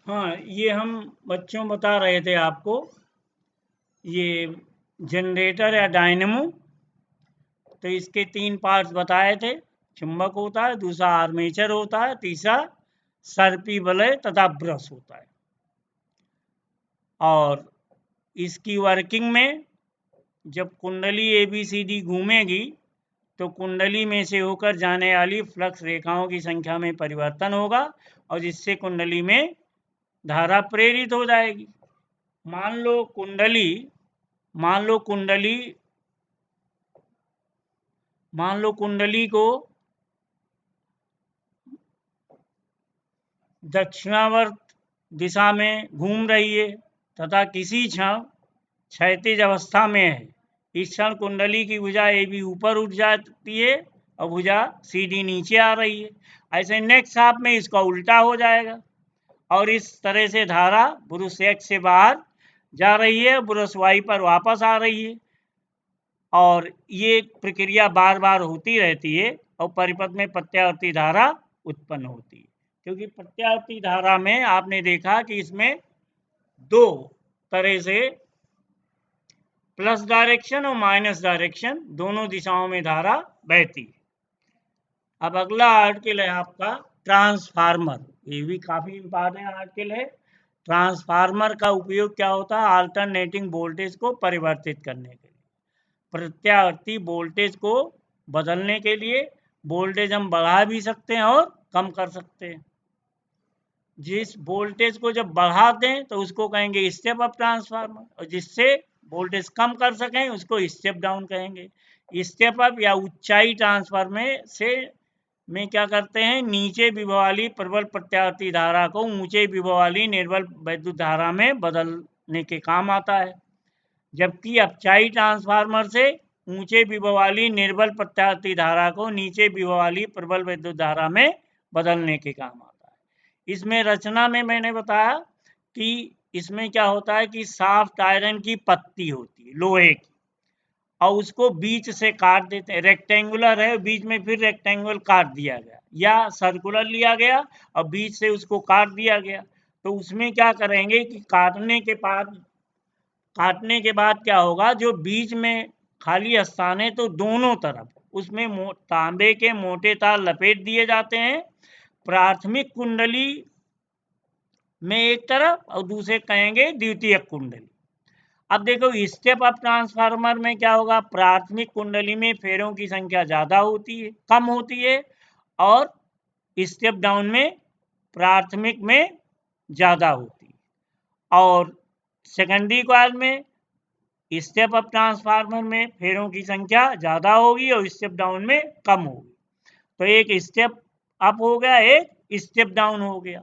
हाँ, ये हम बच्चों बता रहे थे आपको, ये जनरेटर या डायनेमो, तो इसके 3 पार्ट्स बताए थे। चुंबक होता है, दूसरा आर्मेचर होता है, तीसरा सर्पी वलय तथा ब्रश होता है। और इसकी वर्किंग में जब कुंडली ABCD घूमेगी तो कुंडली में से होकर जाने वाली फ्लक्स रेखाओं की संख्या में परिवर्तन होगा और जिससे कुंडली में धारा प्रेरित हो जाएगी। मान लो कुंडली को दक्षिणावर्त दिशा में घूम रही है तथा किसी क्षण क्षैतिज अवस्था में है। इस क्षण कुंडली की भुजा AB ऊपर उठ जाती है और भुजा CD नीचे आ रही है। ऐसे नेक्स्ट हाफ में इसका उल्टा हो जाएगा और इस तरह से धारा ब्रश X से बाहर जा रही है, ब्रश Y पर वापस आ रही है और ये प्रक्रिया बार बार होती रहती है और परिपथ में प्रत्यावर्ती धारा उत्पन्न होती है। क्योंकि प्रत्यावर्ती धारा में आपने देखा कि इसमें दो तरह से प्लस डायरेक्शन और माइनस डायरेक्शन दोनों दिशाओं में धारा बहती है। अब अगला आर्टिकल है आपका ट्रांसफार्मर। ये भी काफी इंपॉर्टेंट आर्टिकल है। ट्रांसफार्मर का उपयोग क्या होता है? अल्टरनेटिंग वोल्टेज को परिवर्तित करने के लिए, प्रत्यावर्ती वोल्टेज को बदलने के लिए। वोल्टेज हम बढ़ा भी सकते हैं और कम कर सकते हैं। जिस वोल्टेज को जब बढ़ा दें तो उसको कहेंगे स्टेप अप ट्रांसफार्मर और जिससे वोल्टेज कम कर सकें उसको स्टेप डाउन कहेंगे। स्टेप अप या ऊंचाई ट्रांसफार्मर से में क्या करते हैं, नीचे विभव वाली प्रबल प्रत्यावर्ती धारा को ऊंचे विभव वाली निर्बल वैद्युत धारा में बदलने के काम आता है। जबकि अपचाई ट्रांसफार्मर से ऊंचे विभव वाली निर्बल प्रत्यावर्ती धारा को नीचे विभव वाली प्रबल वैद्युत धारा में बदलने के काम आता है। इसमें रचना में मैंने बताया कि इसमें क्या होता है कि साफ्ट आयरन की पत्ती होती है लोहे की और उसको बीच से काट देते हैं। रेक्टेंगुलर है, बीच में फिर रेक्टेंगुलर काट दिया गया या सर्कुलर लिया गया और बीच से उसको काट दिया गया। तो उसमें क्या करेंगे कि काटने के बाद क्या होगा, जो बीच में खाली स्थान है तो दोनों तरफ उसमें तांबे के मोटे तार लपेट दिए जाते हैं। प्राथमिक कुंडली में एक तरफ और दूसरे कहेंगे द्वितीयक कुंडली। अब देखो स्टेप अप ट्रांसफार्मर में क्या होगा, प्राथमिक कुंडली में फेरों की संख्या ज्यादा होती है, कम होती है और स्टेप डाउन में प्राथमिक में ज्यादा होती है। और सेकेंडरी कॉइल में स्टेप अप ट्रांसफार्मर में फेरों की संख्या ज्यादा होगी और स्टेप डाउन में कम होगी। तो एक स्टेप अप हो गया, एक स्टेप डाउन हो गया।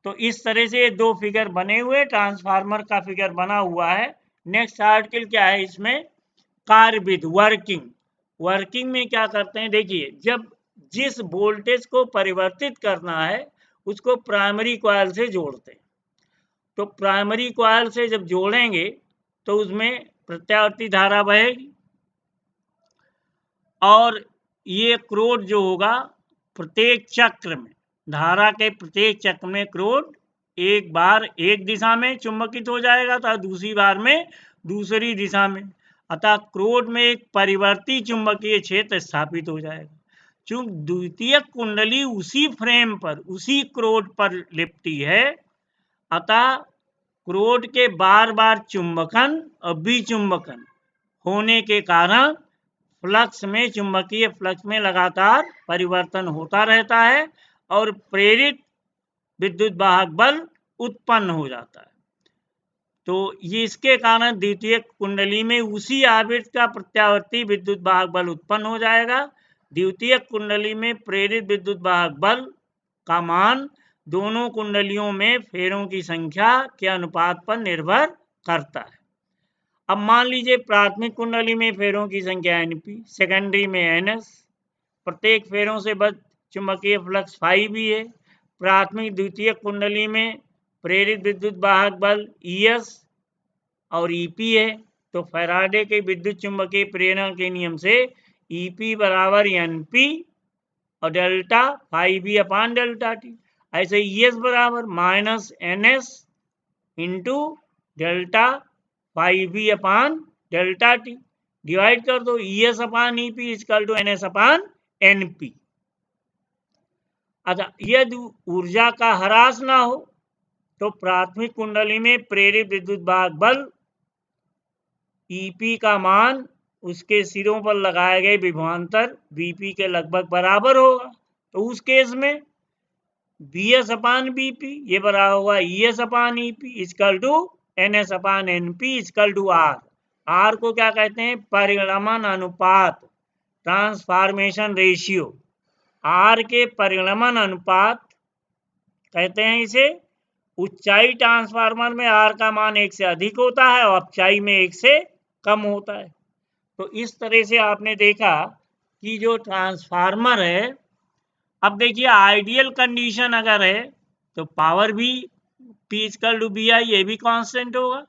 तो इस तरह से दो फिगर बने हुए, ट्रांसफार्मर का फिगर बना हुआ है। नेक्स्ट आर्टिकल क्या है इसमें, कार्यविधि वर्किंग में क्या करते हैं, देखिए जब जिस वोल्टेज को परिवर्तित करना है उसको प्राइमरी कॉइल से जोड़ते हैं। तो प्राइमरी कॉइल से जब जोड़ेंगे तो उसमें प्रत्यावर्ती धारा बहेगी और ये क्रोध जो होगा प्रत्येक चक्र में, धारा के प्रत्येक चक्र में क्रोध एक बार एक दिशा में चुंबकित हो जाएगा तो दूसरी बार में दूसरी दिशा में। अतः क्रोध में एक परिवर्ती चुंबकीय क्षेत्र स्थापित हो जाएगा। चूंकि द्वितीयक कुंडली उसी फ्रेम पर उसी क्रोध पर लिपटी है, अतः क्रोध के बार बार चुंबकन और विचुंबकन होने के कारण फ्लक्स में, चुंबकीय फ्लक्स में लगातार परिवर्तन होता रहता है और प्रेरित विद्युत वाहक बल उत्पन्न हो जाता है। तो ये इसके कारण द्वितीयक कुंडली में उसी आवृत्ति का प्रत्यावर्ती विद्युत वाहक बल उत्पन्न हो जाएगा। द्वितीयक कुंडली में प्रेरित विद्युत वाहक बल का मान दोनों कुंडलियों में फेरों की संख्या के अनुपात पर निर्भर करता है। अब मान लीजिए प्राथमिक कुंडली में फेरों की संख्या NP, सेकेंडरी में NS, प्रत्येक फेरों से बद्ध चुंबकीय फ्लक्स फाई भी है। प्राथमिक द्वितीयक कुंडली में प्रेरित विद्युत वाहक बल ES और EP है। तो फैराडे के विद्युत चुंबकीय प्रेरण के नियम से EP बराबर NP और डेल्टा फाई भी अपान डेल्टा T। ऐसे ES बराबर minus NS into delta 5V upon delta T, divide कर दो ES upon EP equal to NS upon NP। अच्छा, यदि ऊर्जा का ह्रास ना हो तो प्राथमिक कुंडली में प्रेरित विद्युत वाहक बल EP का मान उसके सिरों पर लगाए गए विभवांतर VP के लगभग बराबर होगा। तो उस केस में BS अपान BP ये बराबर होगा ES upon EP equal to NS upon NP equal to R। R को क्या कहते हैं? परिगणन अनुपात, ट्रांसफॉर्मेशन रेशियो। R के परिगणन अनुपात कहते हैं इसे। ऊंचाई ट्रांसफार्मर में R का मान 1 से अधिक होता है और ऊंचाई में 1 से कम होता है। तो इस तरह से आपने देखा कि जो ट्रांसफार्मर है, अब देखिए आइडियल कंडीशन अगर है तो पावर भी P इक्वल टू BI ये भी कांस्टेंट होगा।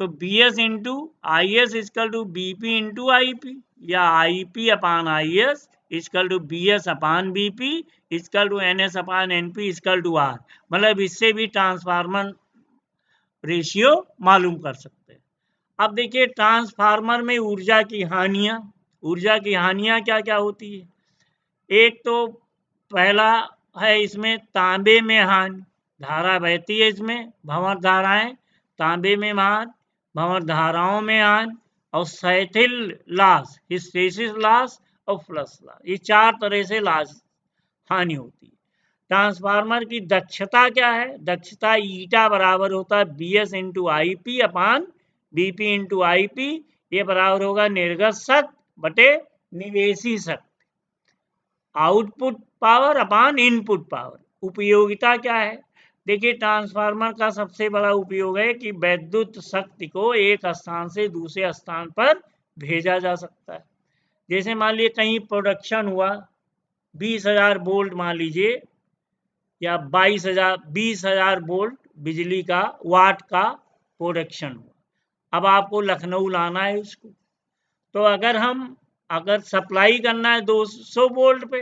तो BS into IS equal to BP into IP या IP upon IS equal to BS upon BP equal to NS upon NP equal to R। मतलब इससे भी ट्रांसफार्मर रेशियो मालूम कर सकते हैं। अब देखिए ट्रांसफार्मर में ऊर्जा की हानियां क्या क्या होती है। एक तो पहला है इसमें तांबे में हानि, धारा बहती है इसमें, भंवर धाराएं, तांबे में हानि, भंवर धाराओं में हानि, और सैथिल लॉस, हिस्टैरिसीस लॉस और फ्लक्स लॉस, ये 4 तरह से लॉस हानि होती है। ट्रांसफार्मर की दक्षता क्या है? दक्षता ईटा बराबर होता है BS इंटू IP अपान BP इंटू IP, ये बराबर होगा निर्गत शक्ति बटे निवेशी शक्ति, आउटपुट पावर अपान इनपुट पावर। उपयोगिता क्या है? देखिए ट्रांसफार्मर का सबसे बड़ा उपयोग है कि विद्युत शक्ति को एक स्थान से दूसरे स्थान पर भेजा जा सकता है। जैसे मान लीजिए कहीं प्रोडक्शन हुआ 20,000 वोल्ट मान लीजिए, या 20,000 वोल्ट बिजली का वाट का प्रोडक्शन हुआ। अब आपको लखनऊ लाना है उसको, तो अगर सप्लाई करना है 200 वोल्ट पे,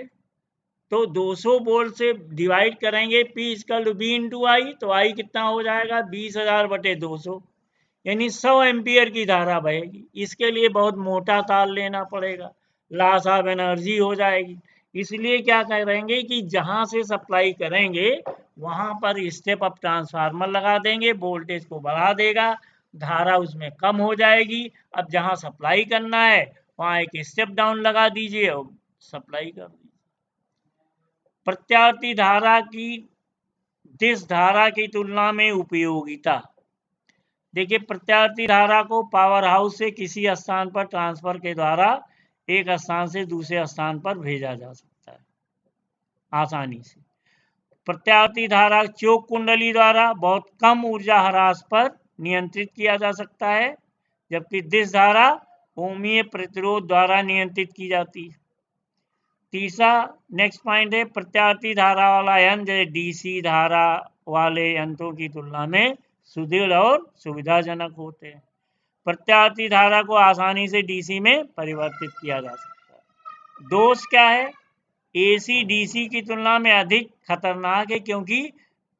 तो 200 वोल्ट से डिवाइड करेंगे P equal to B into I, तो आई कितना हो जाएगा? 20,000 बटे 200, यानी 100 एम्पियर की धारा बहेगी। इसके लिए बहुत मोटा तार लेना पड़ेगा, लॉस ऑफ एनर्जी हो जाएगी। इसलिए क्या करेंगे कि जहां से सप्लाई करेंगे वहां पर स्टेप अप ट्रांसफार्मर लगा देंगे, वोल्टेज को बढ़ा देगा, धारा उसमें कम हो जाएगी। अब जहां सप्लाई करना है वहां एक स्टेप डाउन लगा दीजिए और सप्लाई कर दीजिए। प्रत्यावर्ती धारा की दिश धारा की तुलना में उपयोगिता। देखिए प्रत्यावर्ती धारा को पावर हाउस से किसी स्थान पर ट्रांसफर के द्वारा एक स्थान से दूसरे स्थान पर भेजा जा सकता है आसानी से। प्रत्यावर्ती धारा चोक कुंडली द्वारा बहुत कम ऊर्जा ह्रास पर नियंत्रित किया जा सकता है, जबकि दिश धारा ओमीय प्रतिरोध द्वारा नियंत्रित की जाती है। तीसरा नेक्स्ट पॉइंट है प्रत्यावर्ती धारा वाला यंत्र जैसे DC धारा वाले यंत्रों की तुलना में सुदृढ़ और सुविधाजनक होते हैं। प्रत्यावर्ती धारा को आसानी से DC में परिवर्तित किया जा सकता है। दोष क्या है? AC DC की तुलना में अधिक खतरनाक है, क्योंकि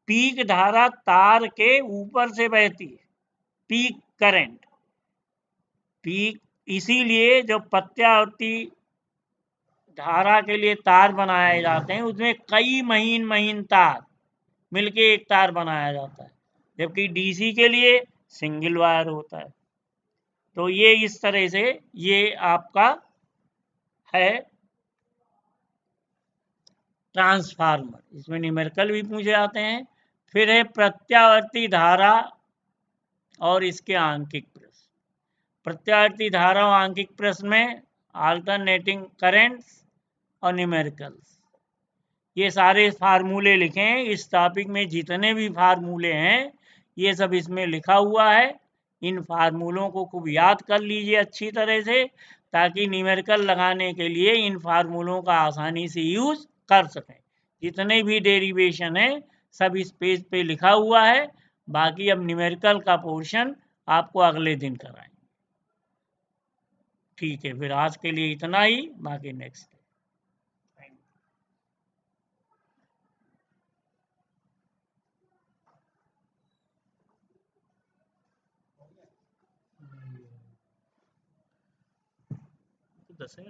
पीक धारा तार के ऊपर से बहती है, पीक करंट, इसीलिए जो प्रत्यावर्ती धारा के लिए तार बनाए जाते हैं उसमें कई महीन तार मिलके एक तार बनाया जाता है, जबकि DC के लिए सिंगल वायर होता है। तो ये इस तरह से ये आपका है ट्रांसफार्मर, इसमें न्यूमेरिकल भी पूछे जाते हैं। फिर है प्रत्यावर्ती धारा और इसके आंकिक प्रश्न। प्रत्यावर्ती धारा और आंकिक प्रश्न में अल्टरनेटिंग करंट्स और न्यूमेरिकल्स, ये सारे फार्मूले लिखे हैं। इस टॉपिक में जितने भी फार्मूले हैं ये सब इसमें लिखा हुआ है। इन फार्मूलों को खूब याद कर लीजिए अच्छी तरह से, ताकि न्यूमेरिकल लगाने के लिए इन फार्मूलों का आसानी से यूज कर सकें। जितने भी डेरिवेशन है सब इस पेज पे लिखा हुआ है। बाकी अब न्यूमेरिकल का पोर्शन आपको अगले दिन कराएंगे। ठीक है, फिर आज के लिए इतना ही, बाकी नेक्स्ट। तो 10